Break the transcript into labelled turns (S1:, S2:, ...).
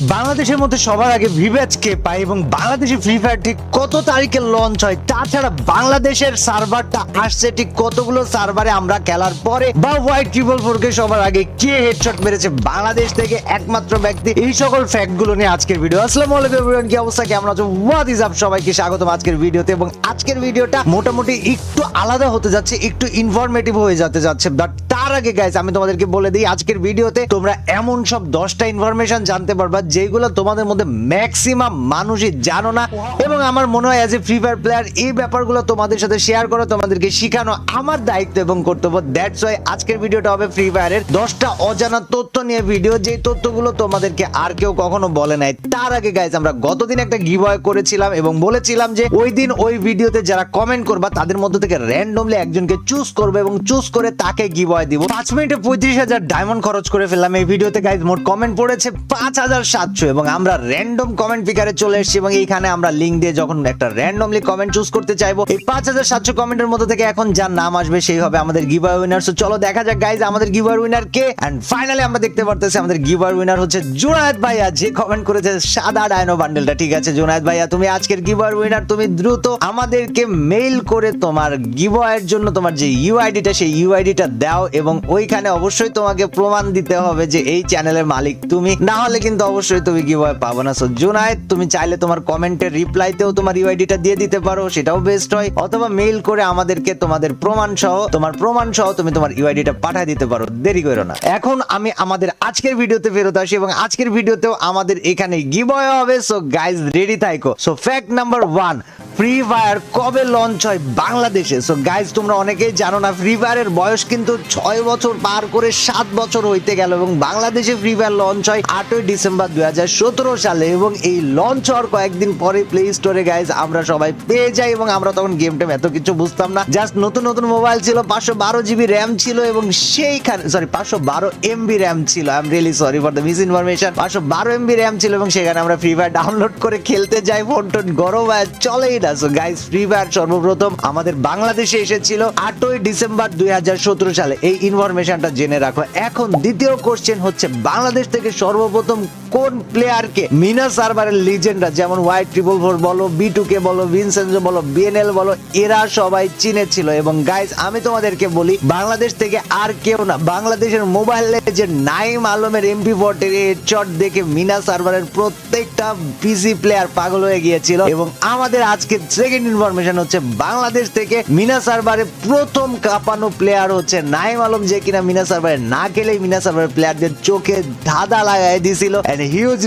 S1: বাংলাদেশের মধ্যে সবার আগে ভিভ্যাজকে পাই এবং বাংলাদেশে ফ্রি ফায়ার ঠিক কত তারিখে লঞ্চ হয়, তাছাড়া বাংলাদেশের সার্ভারটা আসছে ঠিক কতগুলো সার্ভারে আমরা খেলার পরে, বা হোয়াইট ট্রিপল ফোরকে সবার আগে কে হেডশট মেরেছে বাংলাদেশ থেকে একমাত্র ব্যক্তি, এই সকল ফ্যাক্ট গুলো নিয়ে আজকের ভিডিও। আসসালামু আলাইকুম এভরিওয়ান, কি অবস্থা, কেমন আছো? What is up? সবাইকে স্বাগতম আজকের ভিডিওতে। এবং আজকের ভিডিওটা মোটামুটি একটু আলাদা হতে যাচ্ছে, একটু ইনফরমেটিভ হয়ে যেতে যাচ্ছে। বাট তার আগে গাইস আমি তোমাদেরকে বলে দিই, আজকের ভিডিওতে তোমরা এমন সব 10টা ইনফরমেশন জানতে পারবা যেগুলো তোমাদের মধ্যে ম্যাক্সিমাম মানুষই জানো না, এবং আমার মনে হয় as a free fire player এই ব্যাপারগুলো তোমাদের সাথে শেয়ার করা, তোমাদেরকে শেখানো আমার দায়িত্ব এবং কর্তব্য। দ্যাটস ওয়াই আজকের ভিডিওটা হবে ফ্রি ফায়ারের 10টা অজানা তথ্য নিয়ে ভিডিও, যে তথ্যগুলো তোমাদেরকে আর কেউ কখনো বলে নাই। তার আগে গাইস আমরা গতদিন একটা গিভঅ্যাওয়ে করেছিলাম এবং বলেছিলাম যে ওই দিন ওই ভিডিওতে যারা কমেন্ট করবা তাদের মধ্যে থেকে র্যান্ডমলি একজনকে চুজ করবে এবং চুজ করে তাকে গিভঅ্যাওয়ে দিব। 5 মিনিটে 35,000 ডায়মন্ড খরচ করে ফেললাম এই ভিডিওতে গাইস। মোট কমেন্ট পড়েছে 5,700 এবং আমরা র্যান্ডম কমেন্ট পিকারে চলে এসেছি এবং এইখানে আমরা লিংক দিয়ে যখন একটা র্যান্ডমলি কমেন্ট চুজ করতে চাইবো, এই 5,700 কমেন্টের মধ্যে থেকে এখন যার নাম আসবে সেই হবে আমাদের গিভঅ্যাওয়ে উইনার। সো চলো দেখা যাক গাইস আমাদের গিভঅ্যাওয়ে উইনার কে। এন্ড ফাইনালি আমরা দেখতে পারতেছি আমাদের গিভঅ্যাওয়ে উইনার হচ্ছে জুনায়েদ ভাইয়া, যে কমেন্ট করেছে সাদা ডায়নো বান্ডেলটা। ঠিক আছে জুনায়েদ ভাইয়া, তুমি আজকের গিভঅ্যাওয়ে উইনার। তুমি দ্রুত আমাদেরকে মেইল করে তোমার গিভঅ্যাওয়ের জন্য তোমার যে ইউআইডিটা সেই ইউআইডিটা দাও, এবং ওইখানে অবশ্যই তোমাকে প্রমাণ দিতে হবে যে এই চ্যানেলের মালিক তুমি, না হলে কিন্তু অবশ্যই তুমি গিভঅ্যাওয়ে পাবো না। সো জুনায়েদ তুমি চাইলে তোমার কমেন্টের রিপ্লাইতেও তোমার ইউআইডিটা দিয়ে দিতে পারো, সেটাও বেস্ট হয়, অথবা মেইল করে আমাদেরকে তোমাদের প্রমাণ সহ তুমি তোমার ইউআইডিটা পাঠিয়ে দিতে পারো। দেরি করো না। এখন আমি আমাদের আজকের ভিডিওতে ফেরত আসি এবং আজকের ভিডিওতেও আমাদের এখানে গিভঅ্যাওয়ে হবে। সো গাইস রেডি থাকো। So fact number 1, free fire কবে লঞ্চ হয় বাংলাদেশে? সো গাইস তোমরা অনেকেই জানো না, ফ্রি ফায়ারের বয়স কিন্তু 6 বছর পার করে 7 বছর হইতে গেল এবং বাংলাদেশে ফ্রি ফায়ার লঞ্চ হয় 8ই ডিসেম্বর 2017 সালে। এবং এই লঞ্চ হওয়ার কয়েকদিন পরে প্লে স্টোরে গাইস আমরা সবাই পেয়ে যাই, এবং আমরা তখন গেম টেম এত কিছু বুঝতাম না, জাস্ট নতুন নতুন মোবাইল ছিল, 512 জিবি র্যাম ছিল এবং সেইখানে 512 এমবি র্যাম ছিল। I am really sorry for the miss information. 512 MB RAM ছিল এবং সেখানে আমরা ফ্রি ফায়ার ডাউনলোড করে খেলতে যাই, ফোন টোন গরম হয় চলেই না। সো গাইস ফ্রি ফায়ার সর্বপ্রথম আমাদের বাংলাদেশে এসেছিল 8ই ডিসেম্বর 2017 সালে। এই ইনফরমেশনটা জেনে রাখো। এখন দ্বিতীয় কোশ্চেন হচ্ছে, বাংলাদেশ থেকে সর্বপ্রথম কোন প্লেয়ারকে মিনা সার্ভারের লিজেন্ডরা যেমন হোয়াইট ট্রিপল ফোর বলো, B2K বলো, ভিনসেন্জো বলো, বিএনএল বলো, এরা সবাই চিনেছিল। এবং গাইস আমি তোমাদেরকে বলি, বাংলাদেশ থেকে আর কেউ না, বাংলাদেশের মোবাইল লেজেন্ড নাইম আলমের MP40 হেডশট দেখে মিনা সার্ভারের প্রত্যেকটা পিসি প্লেয়ার পাগল হয়ে গিয়েছিল। এবং আমাদের আজকে সেকেন্ড ইনফরমেশন হচ্ছে, বাংলাদেশ থেকে মিনা সার্ভারে প্রথম কাঁপানো প্লেয়ার হচ্ছে নাইম আলম, যে কিনা মিনা সার্ভারে না খেলেই মিনা সার্ভারের প্লেয়ারদের চোখে ধাঁধা লাগাই দিয়েছিল। And huge